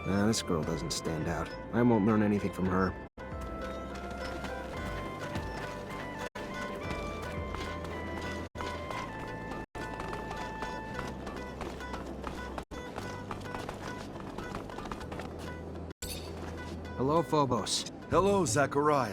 This girl doesn't stand out. I won't learn anything from her. Hello, Phobos. Hello, Zachariah.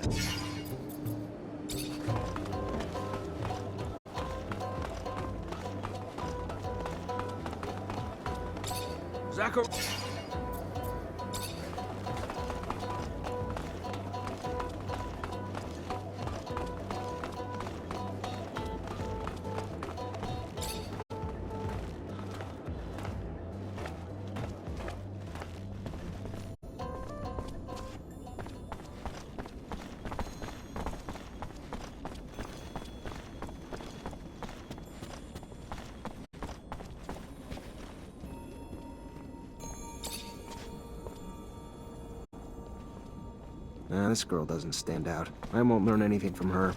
This girl doesn't stand out. I won't learn anything from her.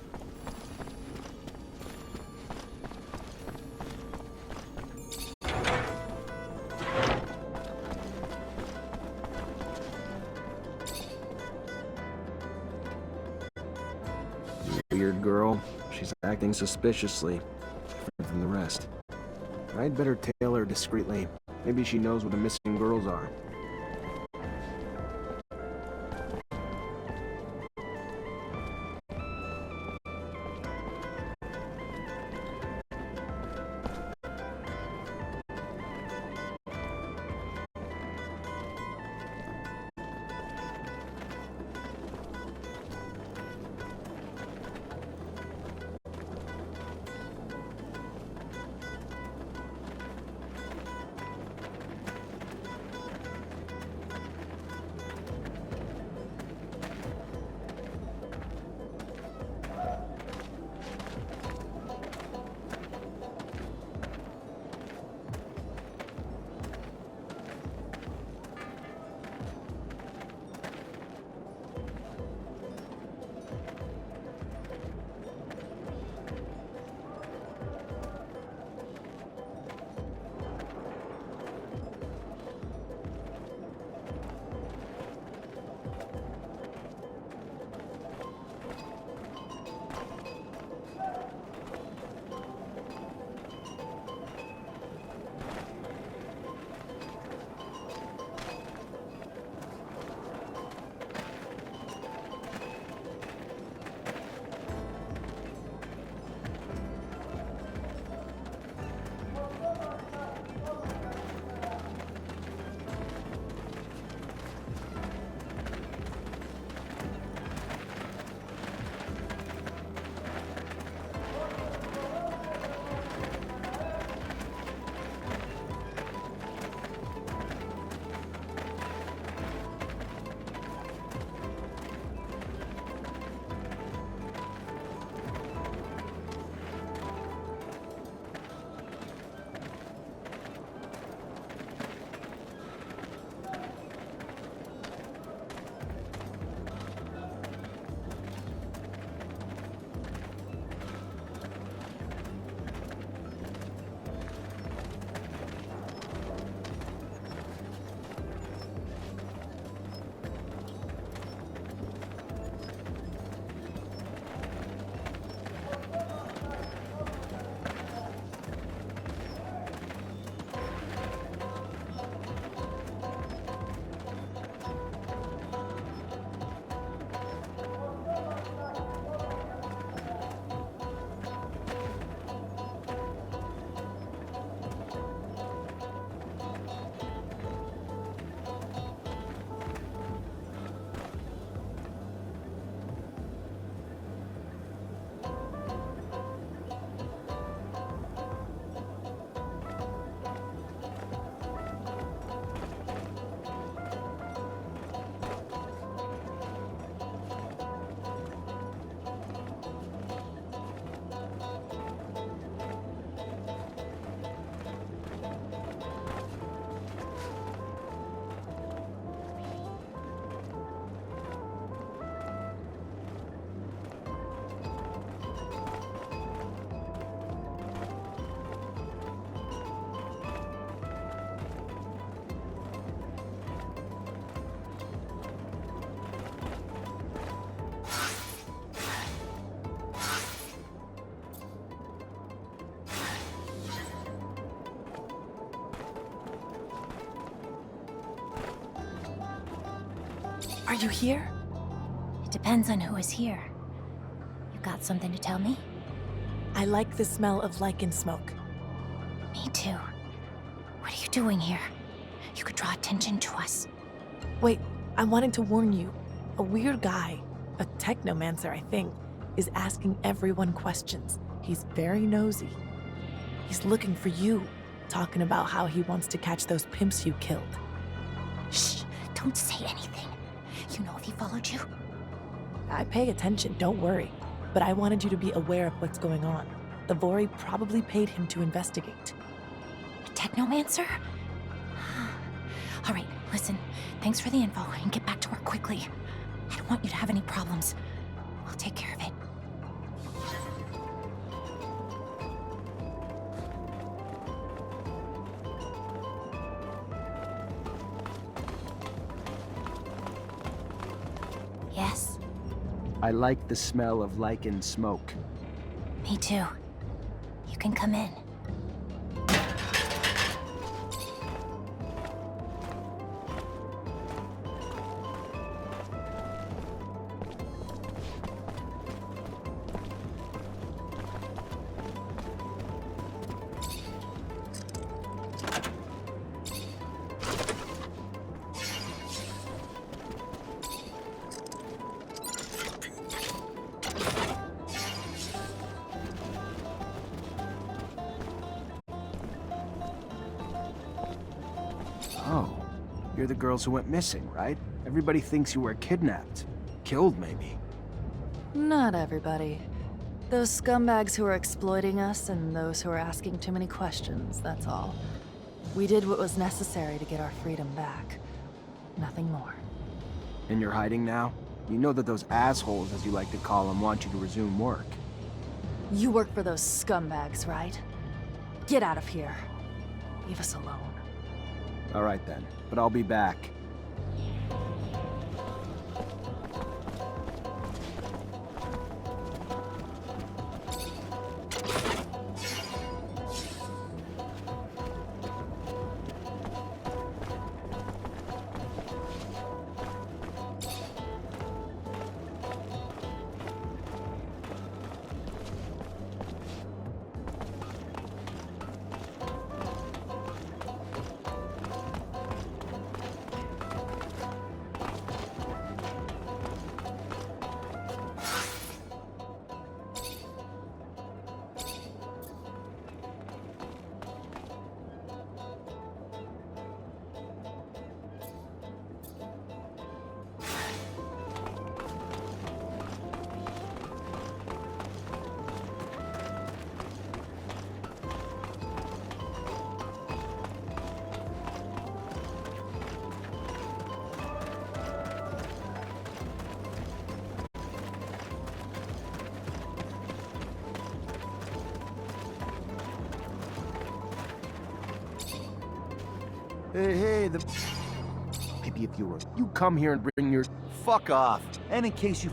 Weird girl. She's acting suspiciously, different from the rest. I'd better tail her discreetly. Maybe she knows where the missing girls are. Are you here? It depends on who is here. You got something to tell me? I like the smell of lichen smoke. Me too. What are you doing here? You could draw attention to us. Wait, I wanted to warn you. A weird guy, a technomancer I think, is asking everyone questions. He's very nosy. He's looking for you, talking about how he wants to catch those pimps you killed. Shh, don't say anything. You know if he followed you? I pay attention, don't worry. But I wanted you to be aware of what's going on. The Vori probably paid him to investigate. A technomancer? All right, listen. Thanks for the info, and get back to work quickly. I don't want you to have any problems. I'll take care of it. Yes? I like the smell of lichen smoke. Me too. You can come in. Oh, you're the girls who went missing, right? Everybody thinks you were kidnapped. Killed, maybe. Not everybody. Those scumbags who are exploiting us and those who are asking too many questions, that's all. We did what was necessary to get our freedom back. Nothing more. And you're hiding now? You know that those assholes, as you like to call them, want you to resume work. You work for those scumbags, right? Get out of here. Leave us alone. All right then, but I'll be back. Hey, maybe if you come here and bring your... Fuck off. And in case you...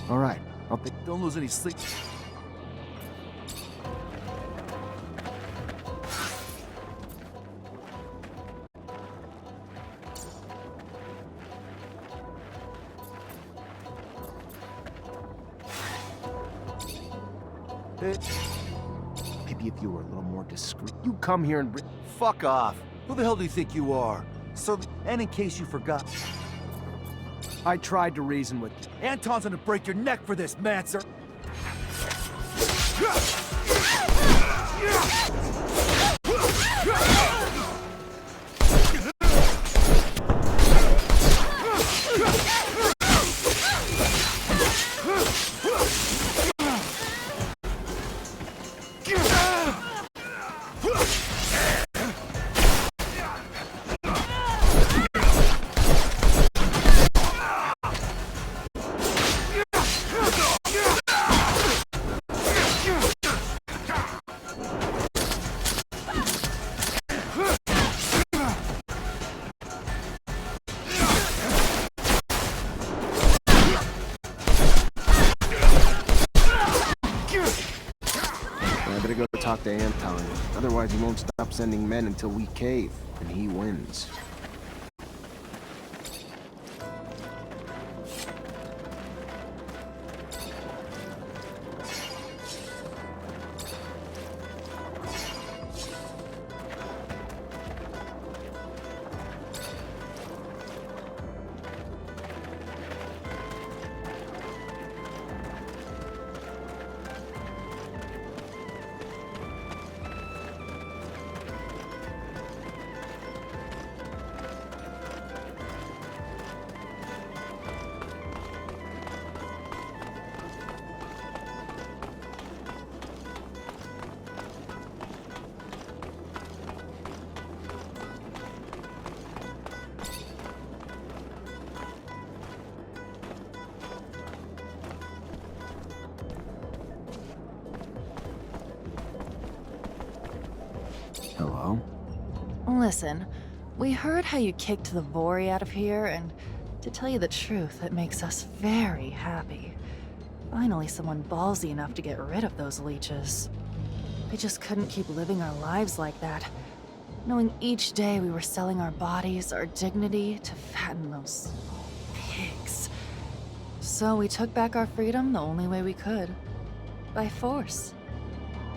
All right, Don't lose any sleep. Maybe if you were a little more discreet. You come here and bring... Fuck off. Who the hell do you think you are? And in case you forgot... I tried to reason with you. Anton's gonna break your neck for this, Mancer! I better go talk to Anton. Otherwise he won't stop sending men until we cave, and he wins. Listen, we heard how you kicked the Vori out of here, and to tell you the truth, it makes us very happy. Finally, someone ballsy enough to get rid of those leeches. We just couldn't keep living our lives like that, knowing each day we were selling our bodies, our dignity, to fatten those pigs. So we took back our freedom the only way we could. By force.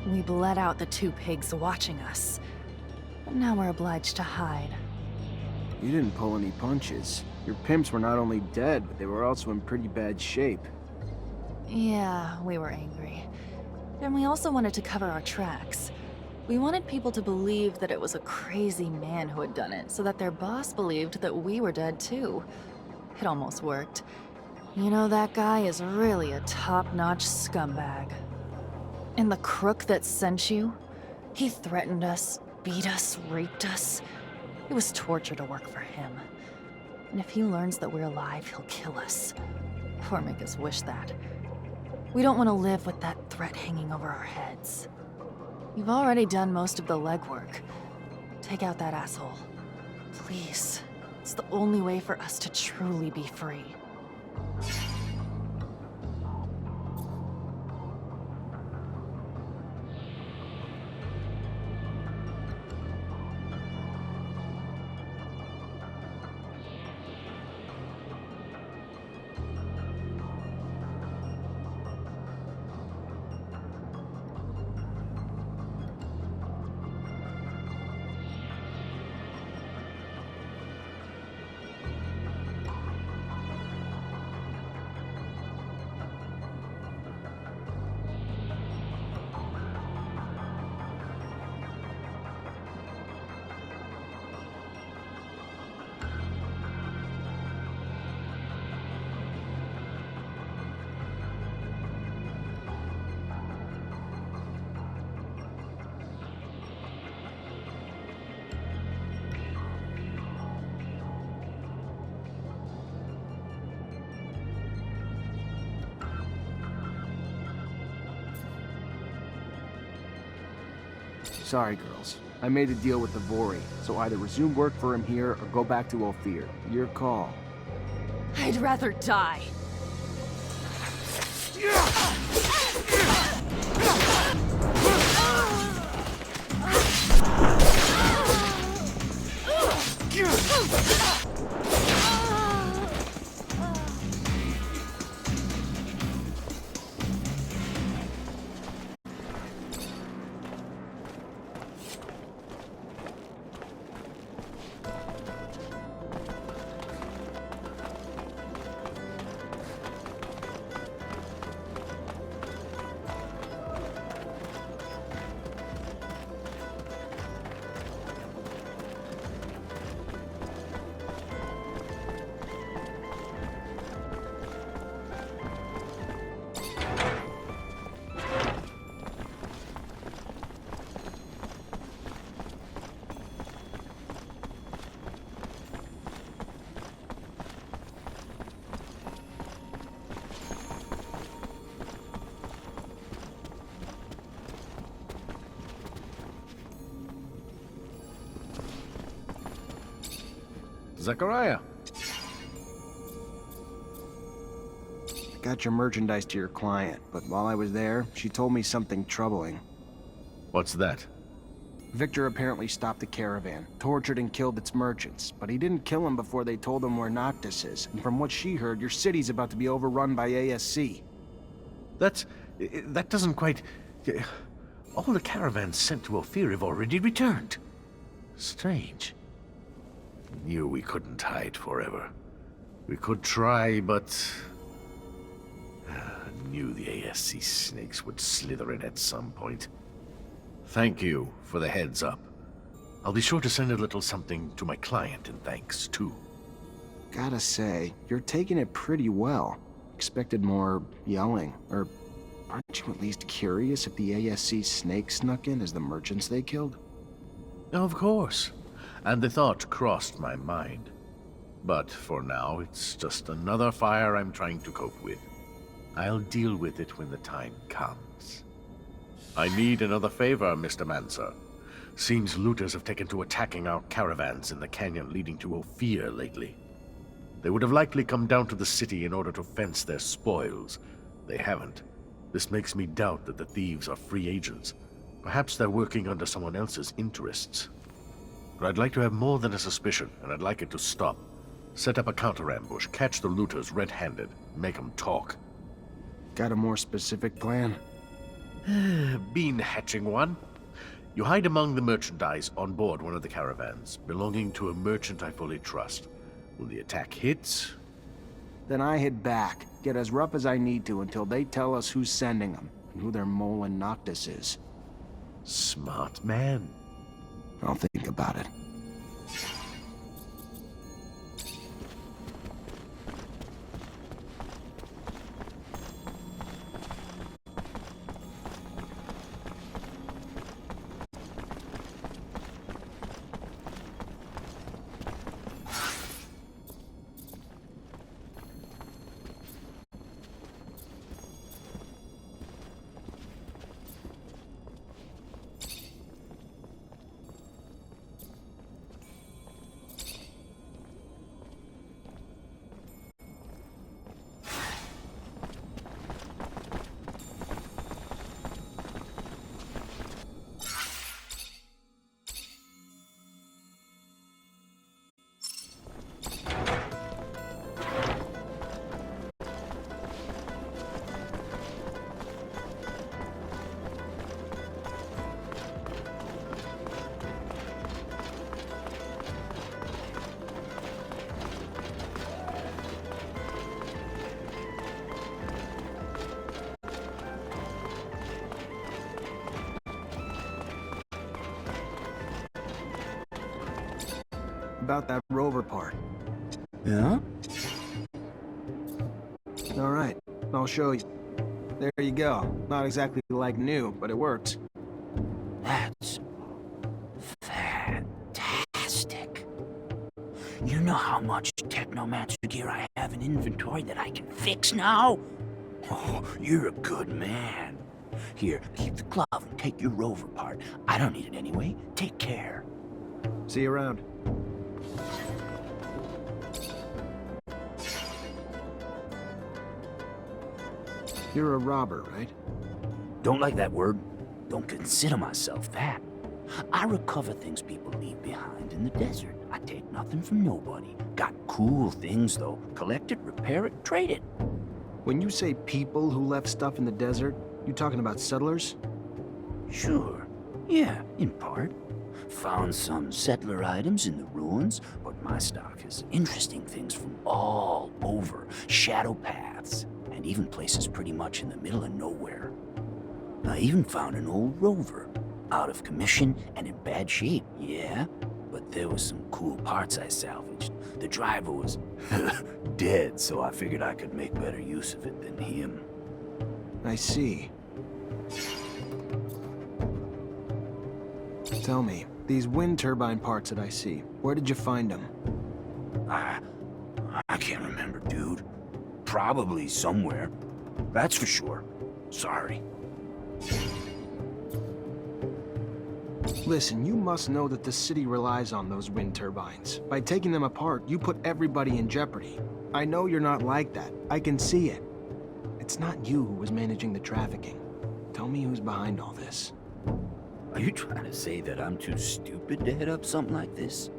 We bled out the 2 pigs watching us. But now we're obliged to hide. You didn't pull any punches. Your pimps were not only dead, but they were also in pretty bad shape. Yeah, we were angry. And we also wanted to cover our tracks. We wanted people to believe that it was a crazy man who had done it, so that their boss believed that we were dead too. It almost worked. You know, that guy is really a top-notch scumbag. And the crook that sent you, he threatened us, beat us, raped us. It was torture to work for him. And if he learns that we're alive, he'll kill us. Or make us wish that. We don't want to live with that threat hanging over our heads. You've already done most of the legwork. Take out that asshole. Please. It's the only way for us to truly be free. Sorry, girls. I made a deal with the Vori, so either resume work for him here or go back to Ophir. Your call. I'd rather die. Zachariah. I got your merchandise to your client, but while I was there, she told me something troubling. What's that? Victor apparently stopped the caravan, tortured and killed its merchants, but he didn't kill them before they told him where Noctis is, and from what she heard, your city's about to be overrun by ASC. That doesn't quite... All the caravans sent to Ophir have already returned. Strange. Knew we couldn't hide forever. We could try, but... Knew the ASC snakes would slither in at some point. Thank you for the heads up. I'll be sure to send a little something to my client in thanks, too. Gotta say, you're taking it pretty well. Expected more yelling, or aren't you at least curious if the ASC snakes snuck in as the merchants they killed? Of course. And the thought crossed my mind. But for now, it's just another fire I'm trying to cope with. I'll deal with it when the time comes. I need another favor, Mr. Mancer. Seems looters have taken to attacking our caravans in the canyon leading to Ophir lately. They would have likely come down to the city in order to fence their spoils. They haven't. This makes me doubt that the thieves are free agents. Perhaps they're working under someone else's interests. But I'd like to have more than a suspicion, and I'd like it to stop. Set up a counter-ambush, catch the looters red-handed, make them talk. Got a more specific plan? Bean hatching one. You hide among the merchandise on board one of the caravans, belonging to a merchant I fully trust. When the attack hits... Then I head back, get as rough as I need to until they tell us who's sending them, and who their mole and Noctis is. Smart man. I'll think about it. About that rover part. Yeah? All right, I'll show you. There you go. Not exactly like new, but it works. That's fantastic. You know how much technomancer gear I have in inventory that I can fix now? Oh, you're a good man. Here, keep the glove and take your rover part. I don't need it anyway. Take care. See you around. You're a robber, right? Don't like that word. Don't consider myself that. I recover things people leave behind in the desert. I take nothing from nobody. Got cool things, though. Collect it, repair it, trade it. When you say people who left stuff in the desert, you talking about settlers? Sure. Yeah, in part. Found some settler items in the ruins, but my stock is interesting things from all over. Shadow paths, and even places pretty much in the middle of nowhere. I even found an old rover, out of commission and in bad shape, yeah? But there was some cool parts I salvaged. The driver was dead, so I figured I could make better use of it than him. I see. Tell me, these wind turbine parts that I see, where did you find them? I can't remember, dude. Probably somewhere. That's for sure. Sorry. Listen, you must know that the city relies on those wind turbines. By taking them apart, you put everybody in jeopardy. I know you're not like that. I can see it. It's not you who was managing the trafficking. Tell me who's behind all this. Are you trying to say that I'm too stupid to head up something like this?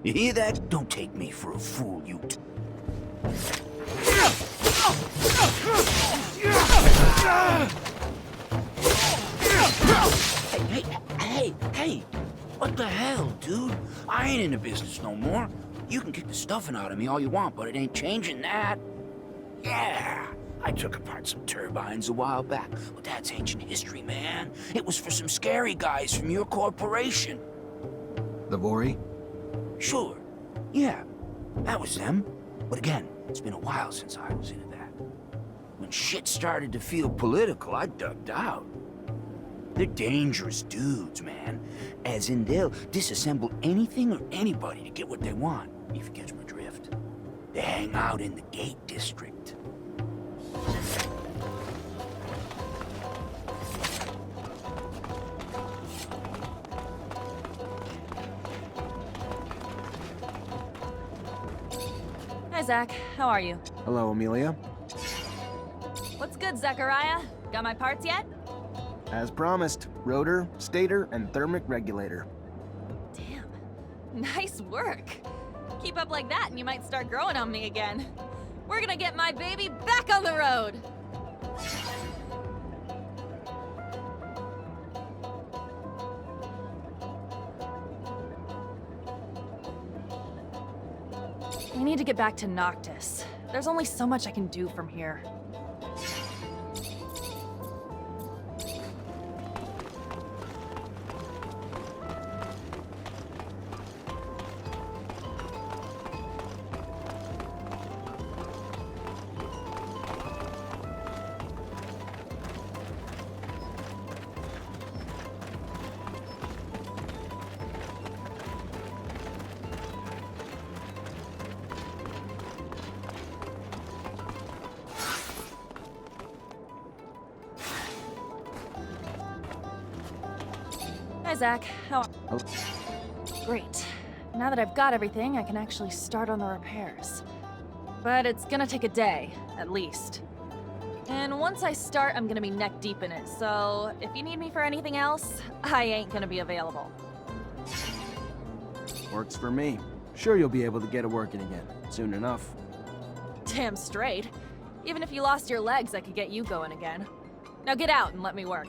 You hear that? Don't take me for a fool, you... Hey! What the hell, dude? I ain't in the business no more. You can kick the stuffing out of me all you want, but it ain't changing that. Yeah, I took apart some turbines a while back, but that's ancient history, man. It was for some scary guys from your corporation. The Vori? Sure. Yeah, that was them. But again, it's been a while since I was into that. When shit started to feel political, I ducked out. They're dangerous dudes, man. As in, they'll disassemble anything or anybody to get what they want, if you catch my drift. They hang out in the Gate District. Hi, Zach. How are you? Hello, Amelia. What's good, Zachariah? Got my parts yet? As promised, rotor, stator, and thermic regulator. Damn. Nice work. Keep up like that and you might start growing on me again. We're gonna get my baby back on the road! I need to get back to Noctis. There's only so much I can do from here. Hi, Zach. How? Great. Now that I've got everything, I can actually start on the repairs. But it's gonna take a day, at least. And once I start, I'm gonna be neck deep in it, so if you need me for anything else, I ain't gonna be available. Works for me. Sure you'll be able to get it working again, soon enough. Damn straight. Even if you lost your legs, I could get you going again. Now get out and let me work.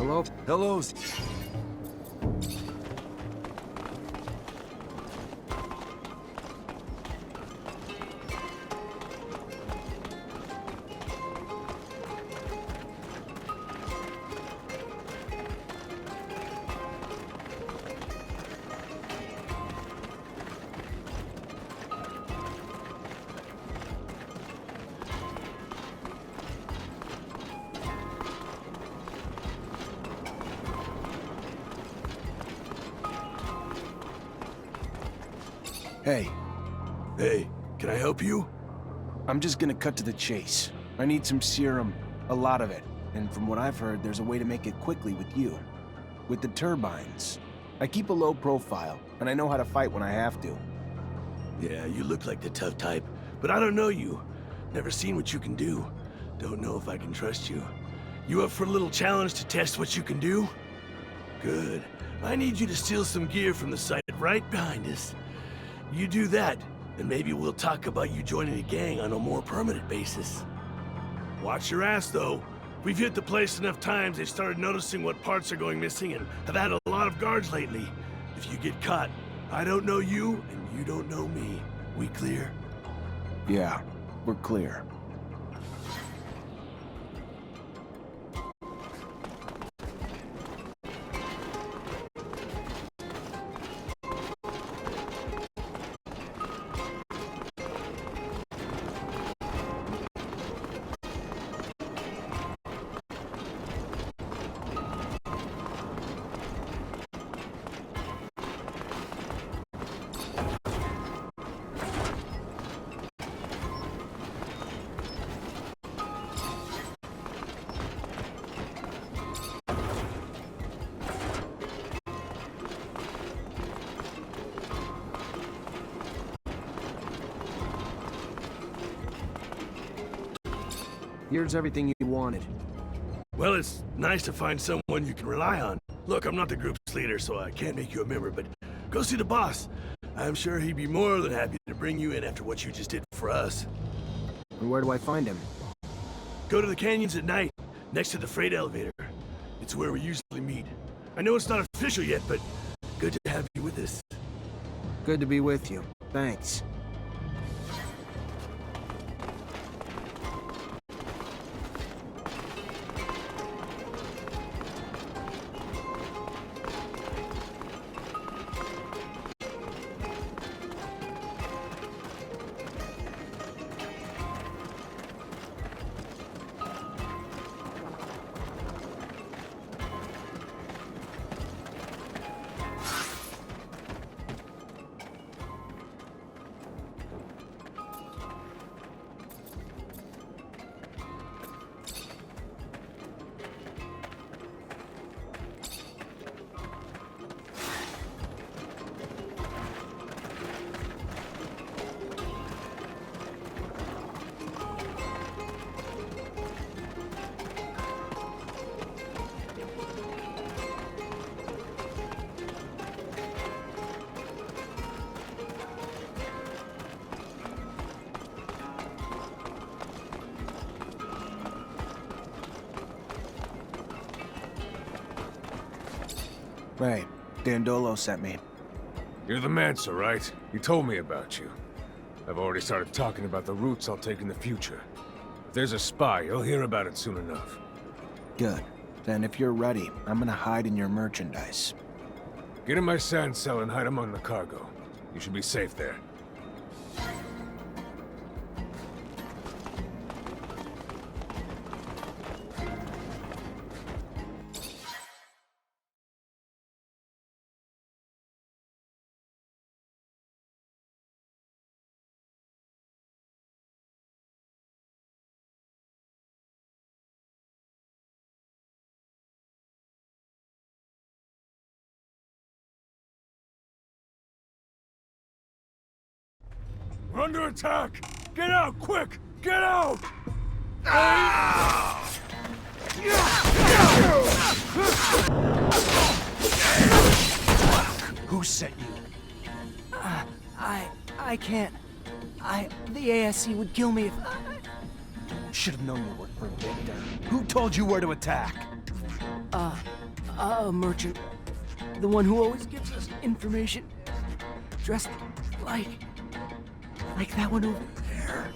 Hello? Hello. Hey, Hey, can I help you? I'm just gonna cut to the chase. I need some serum, a lot of it. And from what I've heard, there's a way to make it quickly with you. With the turbines. I keep a low profile, and I know how to fight when I have to. Yeah, you look like the tough type, but I don't know you. Never seen what you can do. Don't know if I can trust you. You up for a little challenge to test what you can do? Good. I need you to steal some gear from the site right behind us. You do that, and maybe we'll talk about you joining a gang on a more permanent basis. Watch your ass, though. We've hit the place enough times they've started noticing what parts are going missing and have had a lot of guards lately. If you get caught, I don't know you, and you don't know me. We clear? Yeah, we're clear. Here's everything you wanted. Well, it's nice to find someone you can rely on. Look, I'm not the group's leader, so I can't make you a member, but go see the boss. I'm sure he'd be more than happy to bring you in after what you just did for us. And where do I find him? Go to the canyons at night, next to the freight elevator. It's where we usually meet. I know it's not official yet, but good to have you with us. Good to be with you. Thanks. Right. Dandolo sent me. You're the Mancer, right? You told me about you. I've already started talking about the routes I'll take in the future. If there's a spy, you'll hear about it soon enough. Good. Then if you're ready, I'm gonna hide in your merchandise. Get in my sand cell and hide among the cargo. You should be safe there. We're under attack! Get out, quick! Get out! Who sent you? I can't. The ASC would kill me if... Should have known you worked for Victor. Who told you where to attack? A merchant. The one who always gives us information. Dressed like that one over there.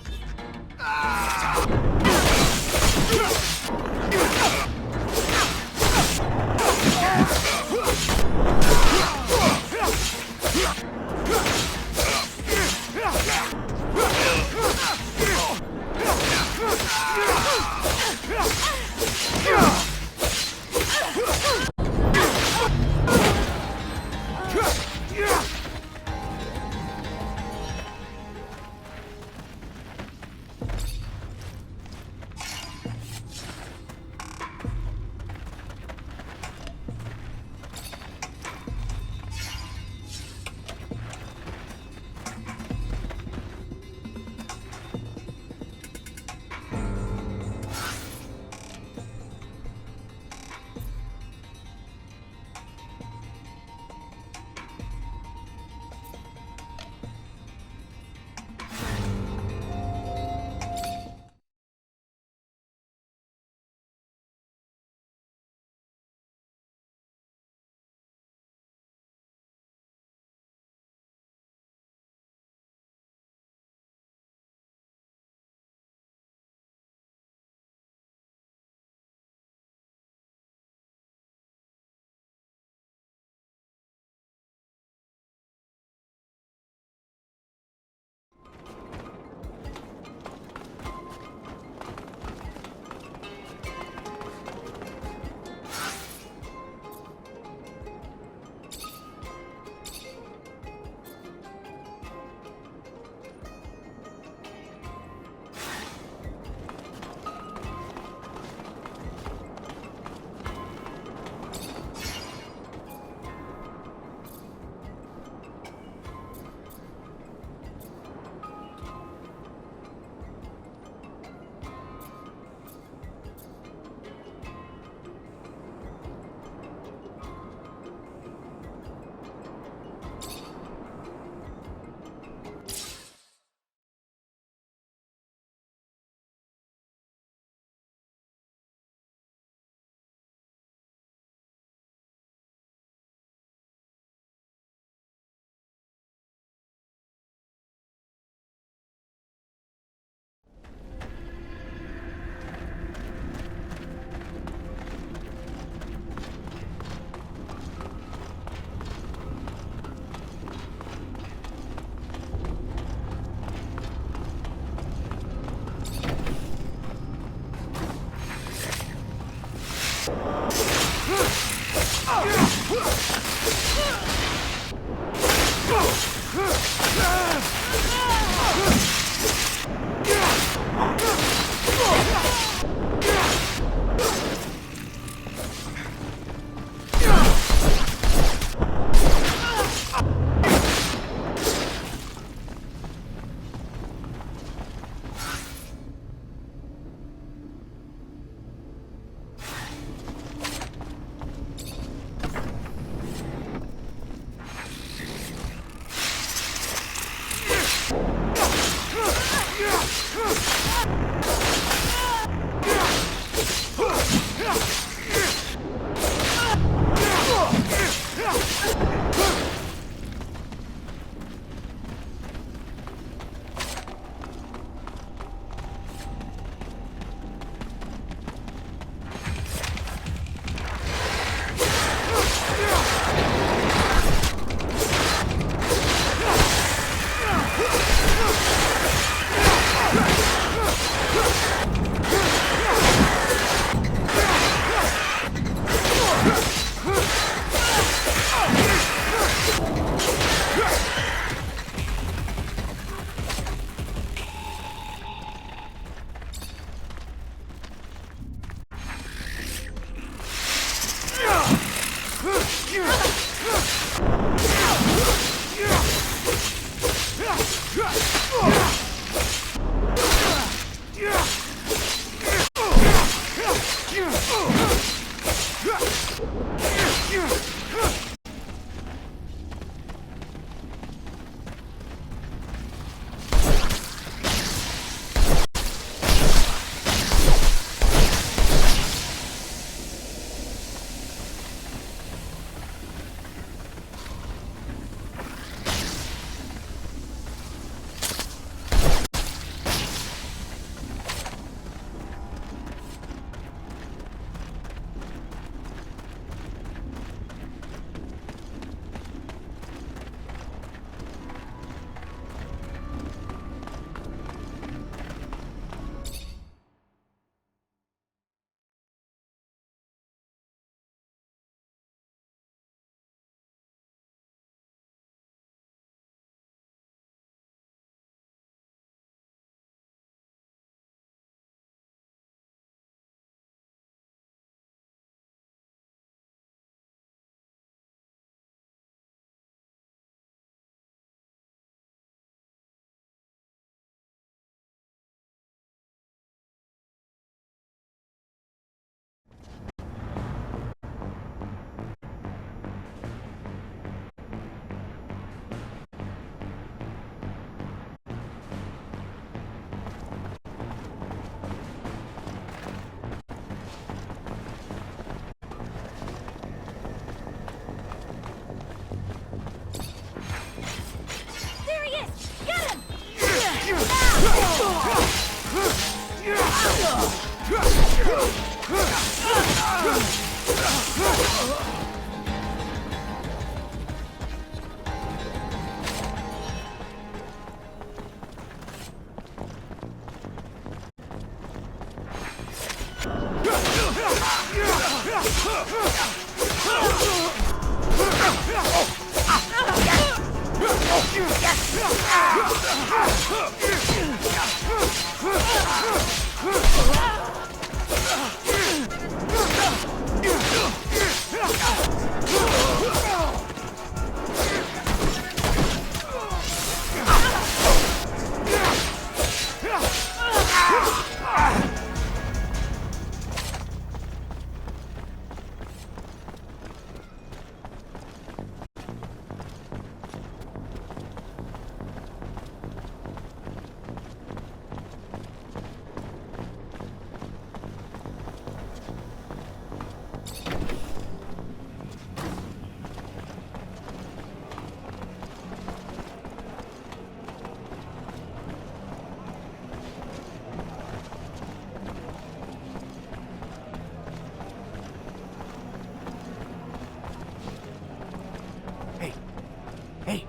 Hey,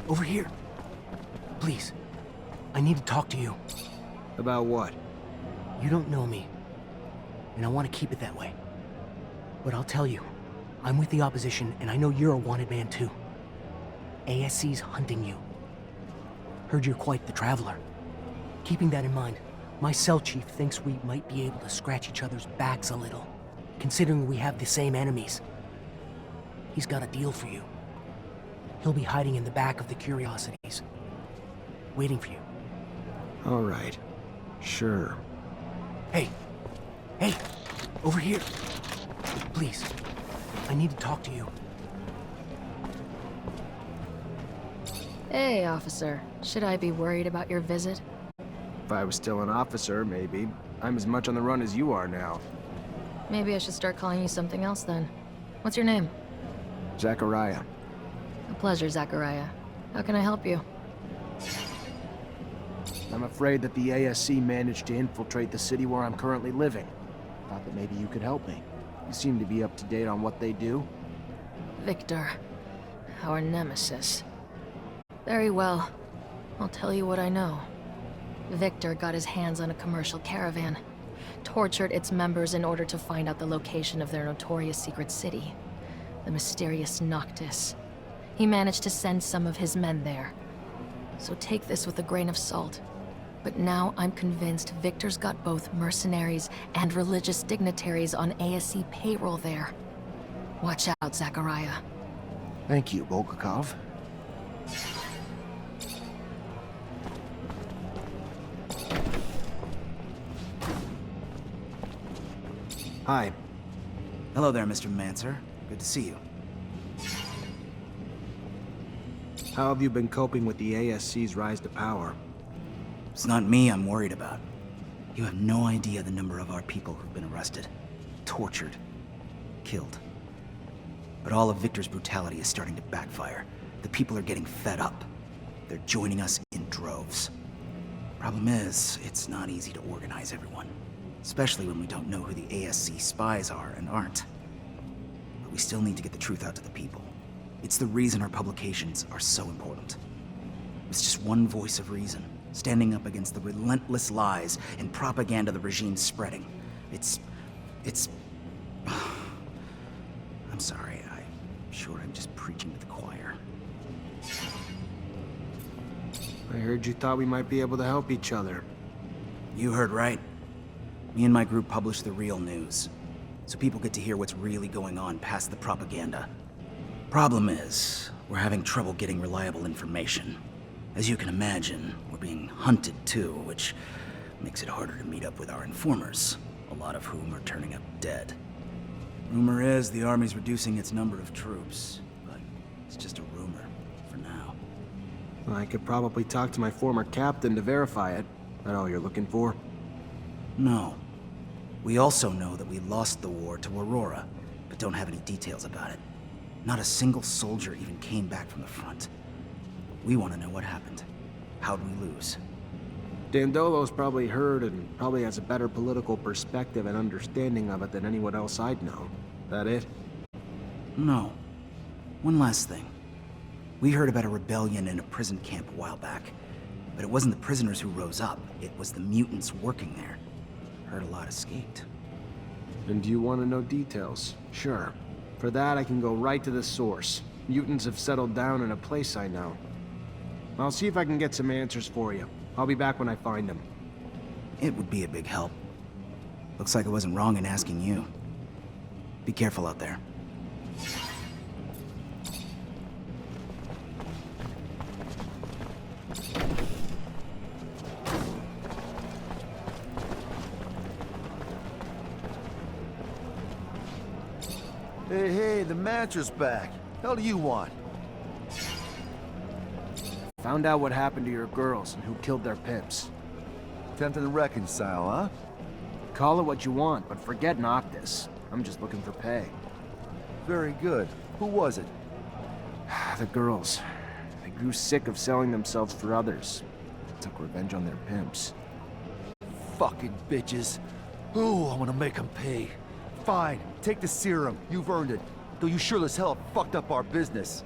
over here. Please, I need to talk to you. About what? You don't know me, and I want to keep it that way. But I'll tell you, I'm with the opposition, and I know you're a wanted man too. ASC's hunting you. Heard you're quite the traveler. Keeping that in mind, my cell chief thinks we might be able to scratch each other's backs a little, considering we have the same enemies. He's got a deal for you. He'll be hiding in the back of the Curiosities, waiting for you. All right. Sure. Hey, over here. Please, I need to talk to you. Hey, officer. Should I be worried about your visit? If I was still an officer, maybe. I'm as much on the run as you are now. Maybe I should start calling you something else then. What's your name? Zachariah. A pleasure, Zachariah. How can I help you? I'm afraid that the ASC managed to infiltrate the city where I'm currently living. Thought that maybe you could help me. You seem to be up to date on what they do. Victor. Our nemesis. Very well. I'll tell you what I know. Victor got his hands on a commercial caravan, tortured its members in order to find out the location of their notorious secret city, the mysterious Noctis. He managed to send some of his men there. So take this with a grain of salt. But now I'm convinced Victor's got both mercenaries and religious dignitaries on ASC payroll there. Watch out, Zachariah. Thank you, Bulgakov. Hi. Hello there, Mr. Mancer. Good to see you. How have you been coping with the ASC's rise to power? It's not me I'm worried about. You have no idea the number of our people who've been arrested, tortured, killed. But all of Victor's brutality is starting to backfire. The people are getting fed up. They're joining us in droves. Problem is, it's not easy to organize everyone, especially when we don't know who the ASC spies are and aren't. But we still need to get the truth out to the people. It's the reason our publications are so important. It's just one voice of reason, standing up against the relentless lies and propaganda the regime's spreading. It's... I'm sorry, I'm sure I'm just preaching to the choir. I heard you thought we might be able to help each other. You heard right. Me and my group publish the real news, so people get to hear what's really going on past the propaganda. Problem is, we're having trouble getting reliable information. As you can imagine, we're being hunted too, which makes it harder to meet up with our informers, a lot of whom are turning up dead. Rumor is the army's reducing its number of troops, but it's just a rumor for now. I could probably talk to my former captain to verify it. That all you're looking for? No. We also know that we lost the war to Aurora, but don't have any details about it. Not a single soldier even came back from the front. We want to know what happened. How'd we lose? Dandolo's probably heard and probably has a better political perspective and understanding of it than anyone else I'd know. That it? No. One last thing. We heard about a rebellion in a prison camp a while back, but it wasn't the prisoners who rose up, it was the mutants working there. Heard a lot escaped. And do you want to know details? Sure. For that, I can go right to the source. Mutants have settled down in a place I know. I'll see if I can get some answers for you. I'll be back when I find them. It would be a big help. Looks like I wasn't wrong in asking you. Be careful out there. Hey, the Mancer's back. Hell do you want? Found out what happened to your girls and who killed their pimps. Tempting to reconcile, huh? Call it what you want, but forget Noctis. I'm just looking for pay. Very good. Who was it? The girls. They grew sick of selling themselves for others. Took revenge on their pimps. Fucking bitches. Ooh, I wanna make them pay. Fine, take the serum. You've earned it. Though you sure as hell have fucked up our business.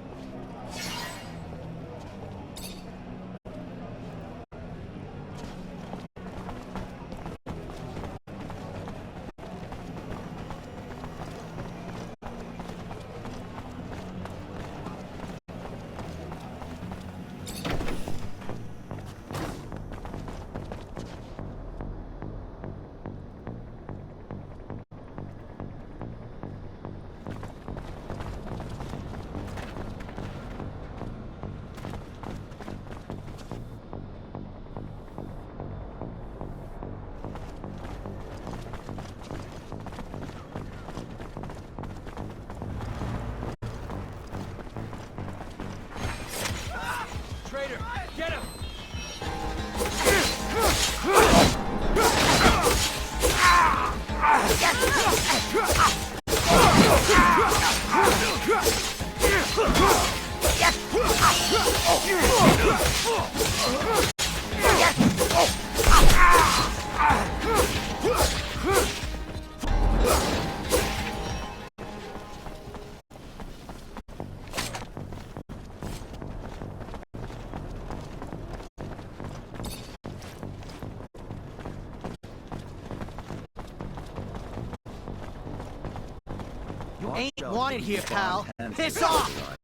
You ain't wanted here, pal. Piss off!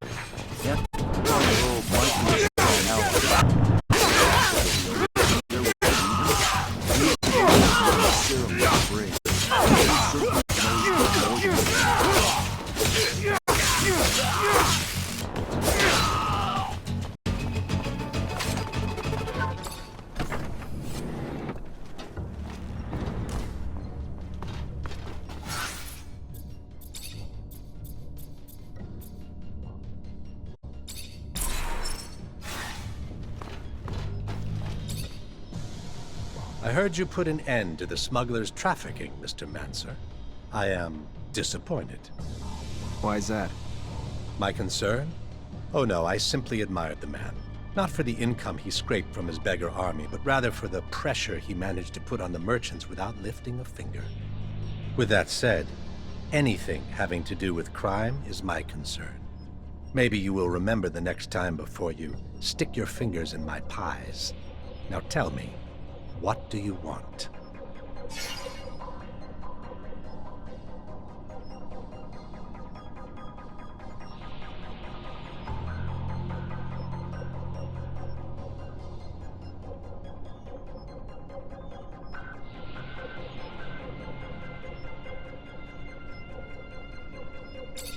I heard you put an end to the smugglers' trafficking, Mr. Mancer. I am disappointed. Why's that? My concern? Oh no, I simply admired the man. Not for the income he scraped from his beggar army, but rather for the pressure he managed to put on the merchants without lifting a finger. With that said, anything having to do with crime is my concern. Maybe you will remember the next time before you stick your fingers in my pies. Now tell me, what do you want?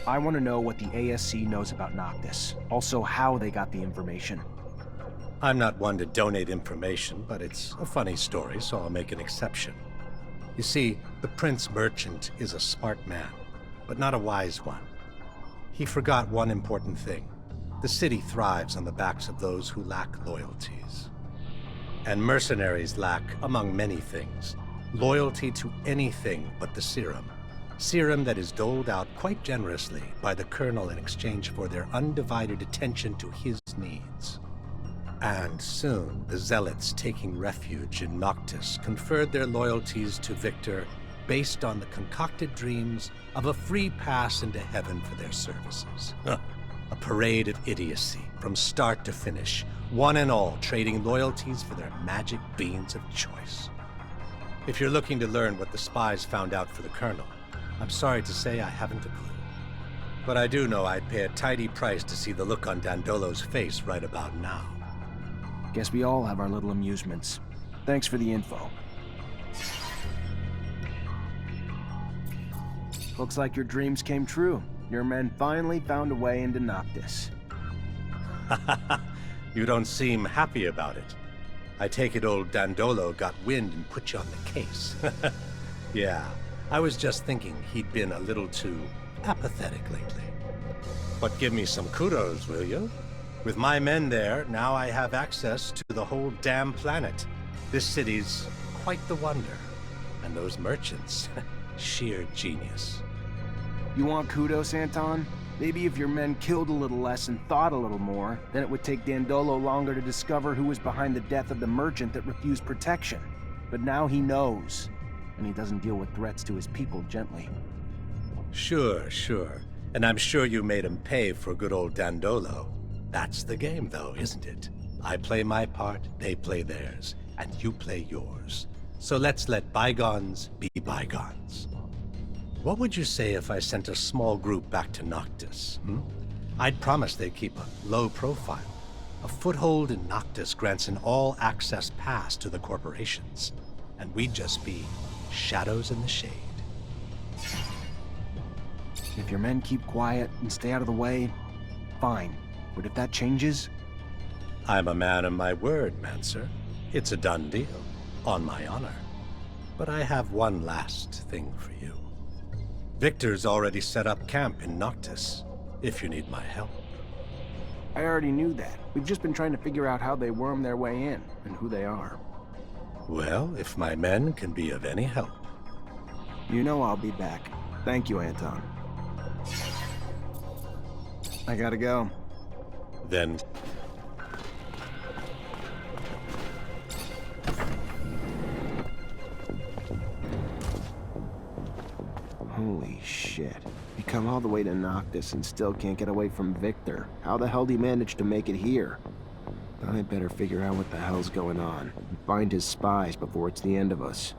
I want to know what the ASC knows about Noctis. Also, how they got the information. I'm not one to donate information, but it's a funny story, so I'll make an exception. You see, the Prince Merchant is a smart man, but not a wise one. He forgot one important thing. The city thrives on the backs of those who lack loyalties. And mercenaries lack, among many things, loyalty to anything but the serum. Serum that is doled out quite generously by the Colonel in exchange for their undivided attention to his needs. And soon, the Zealots taking refuge in Noctis conferred their loyalties to Victor based on the concocted dreams of a free pass into heaven for their services. A parade of idiocy, from start to finish, one and all trading loyalties for their magic beans of choice. If you're looking to learn what the spies found out for the Colonel, I'm sorry to say I haven't a clue. But I do know I'd pay a tidy price to see the look on Dandolo's face right about now. Guess we all have our little amusements. Thanks for the info. Looks like your dreams came true. Your men finally found a way into Noctis. You don't seem happy about it. I take it old Dandolo got wind and put you on the case. Yeah, I was just thinking he'd been a little too apathetic lately. But give me some kudos, will you? With my men there, now I have access to the whole damn planet. This city's quite the wonder. And those merchants, sheer genius. You want kudos, Anton? Maybe if your men killed a little less and thought a little more, then it would take Dandolo longer to discover who was behind the death of the merchant that refused protection. But now he knows, and he doesn't deal with threats to his people gently. Sure. And I'm sure you made him pay for good old Dandolo. That's the game, though, isn't it? I play my part, they play theirs, and you play yours. So let's let bygones be bygones. What would you say if I sent a small group back to Noctis, I'd promise they'd keep a low profile. A foothold in Noctis grants an all-access pass to the corporations, and we'd just be shadows in the shade. If your men keep quiet and stay out of the way, fine. But if that changes... I'm a man of my word, Mancer. It's a done deal, on my honor. But I have one last thing for you. Victor's already set up camp in Noctis, if you need my help. I already knew that. We've just been trying to figure out how they worm their way in, and who they are. Well, if my men can be of any help. You know I'll be back. Thank you, Anton. I gotta go. Then... Holy shit. You come all the way to Noctis and still can't get away from Victor. How the hell did he manage to make it here? I better figure out what the hell's going on and find his spies before it's the end of us.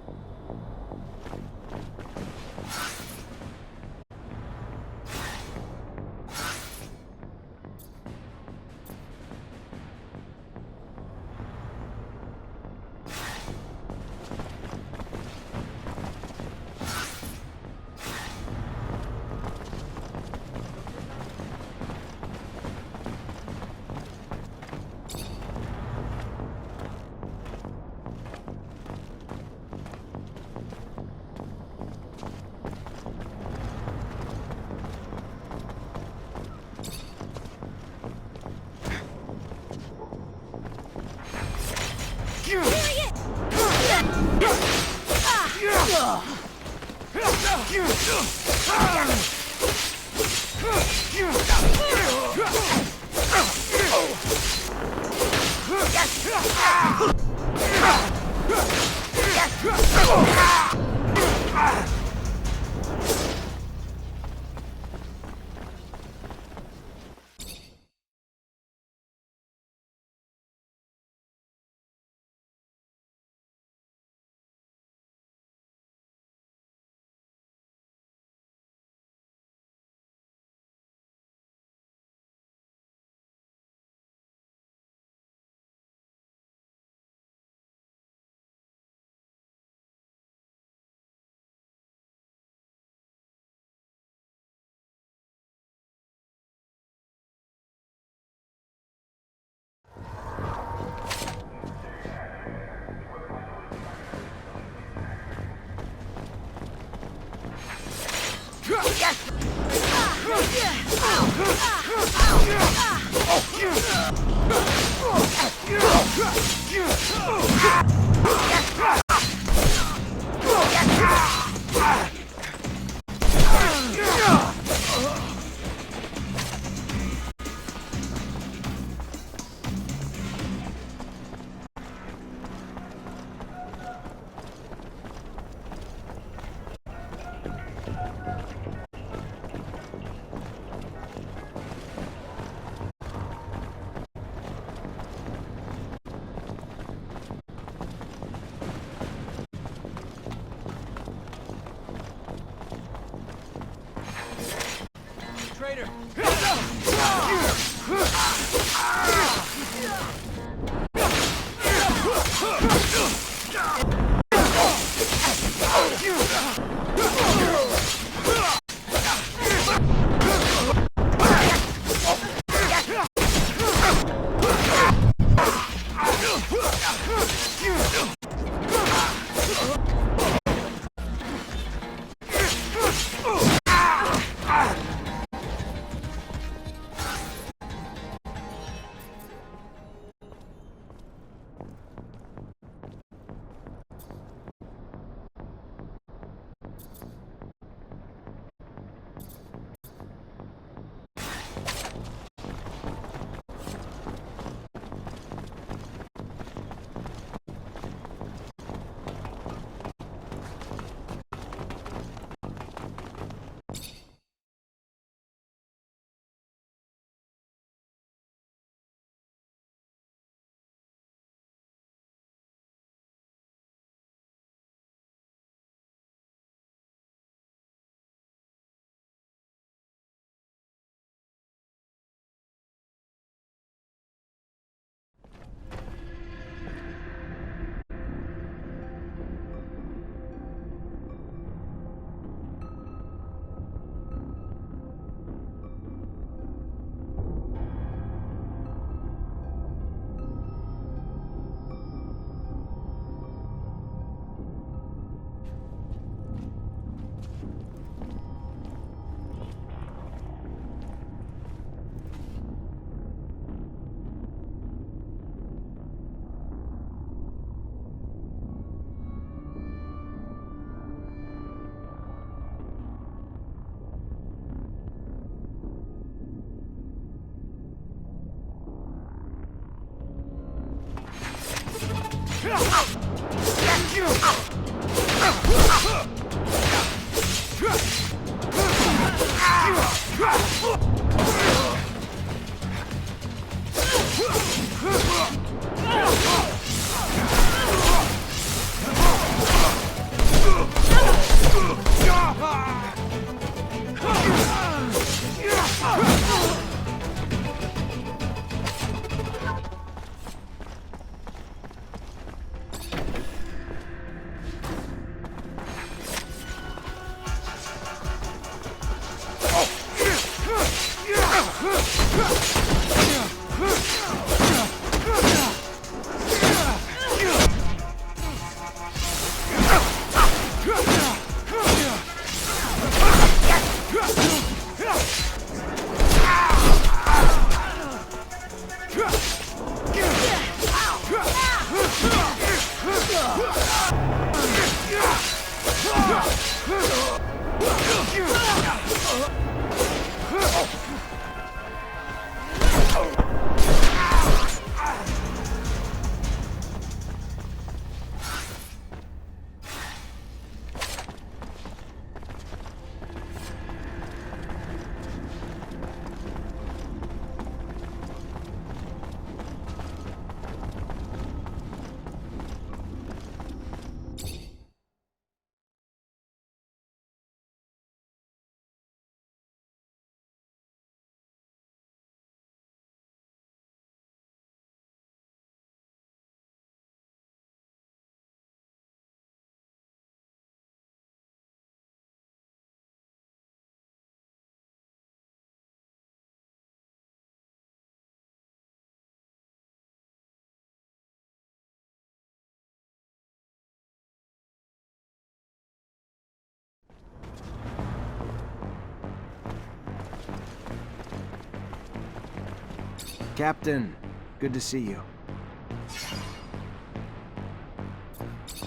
Captain, good to see you.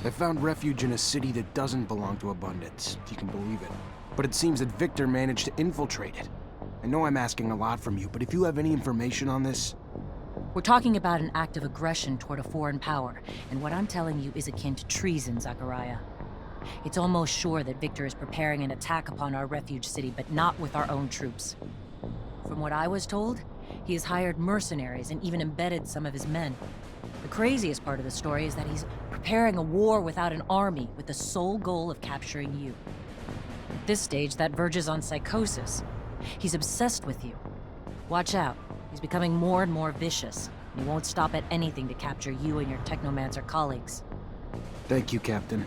I found refuge in a city that doesn't belong to Abundance, if you can believe it. But it seems that Victor managed to infiltrate it. I know I'm asking a lot from you, but if you have any information on this... We're talking about an act of aggression toward a foreign power, and what I'm telling you is akin to treason, Zachariah. It's almost sure that Victor is preparing an attack upon our refuge city, but not with our own troops. From what I was told, he has hired mercenaries and even embedded some of his men. The craziest part of the story is that he's preparing a war without an army, with the sole goal of capturing you. At this stage, that verges on psychosis. He's obsessed with you. Watch out. He's becoming more and more vicious. He won't stop at anything to capture you and your technomancer colleagues. Thank you, Captain.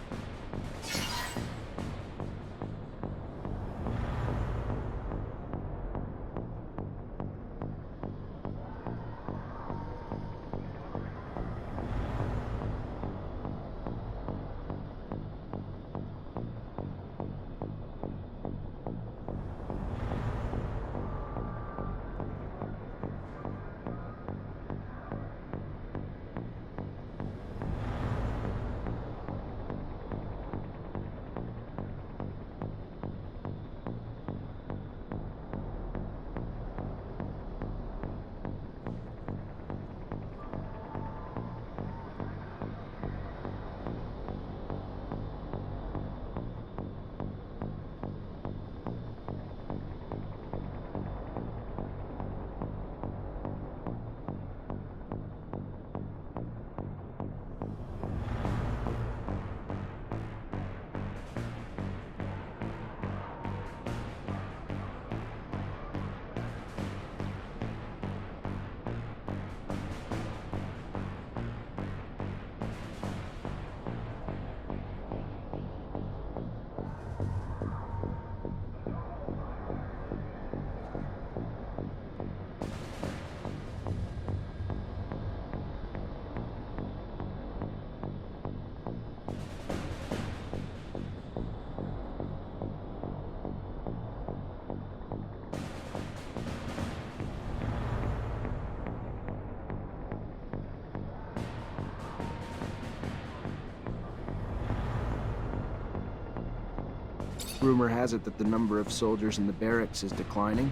Rumor has it that the number of soldiers in the barracks is declining.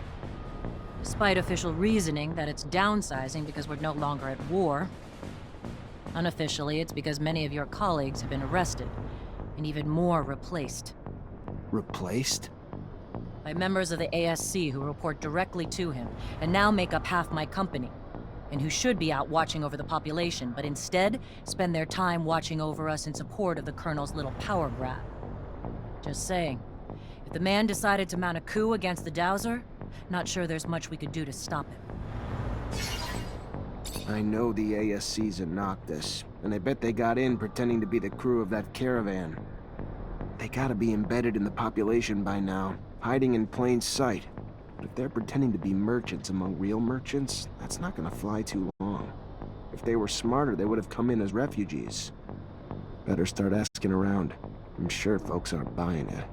Despite official reasoning that it's downsizing because we're no longer at war. Unofficially, it's because many of your colleagues have been arrested, and even more replaced. Replaced? By members of the ASC who report directly to him, and now make up half my company, and who should be out watching over the population, but instead spend their time watching over us in support of the Colonel's little power grab. Just saying, if the man decided to mount a coup against the Dowser, not sure there's much we could do to stop him. I know the ASC's in Noctis, and I bet they got in pretending to be the crew of that caravan. They gotta be embedded in the population by now, hiding in plain sight. But if they're pretending to be merchants among real merchants, that's not gonna fly too long. If they were smarter, they would have come in as refugees. Better start asking around. I'm sure folks aren't buying it.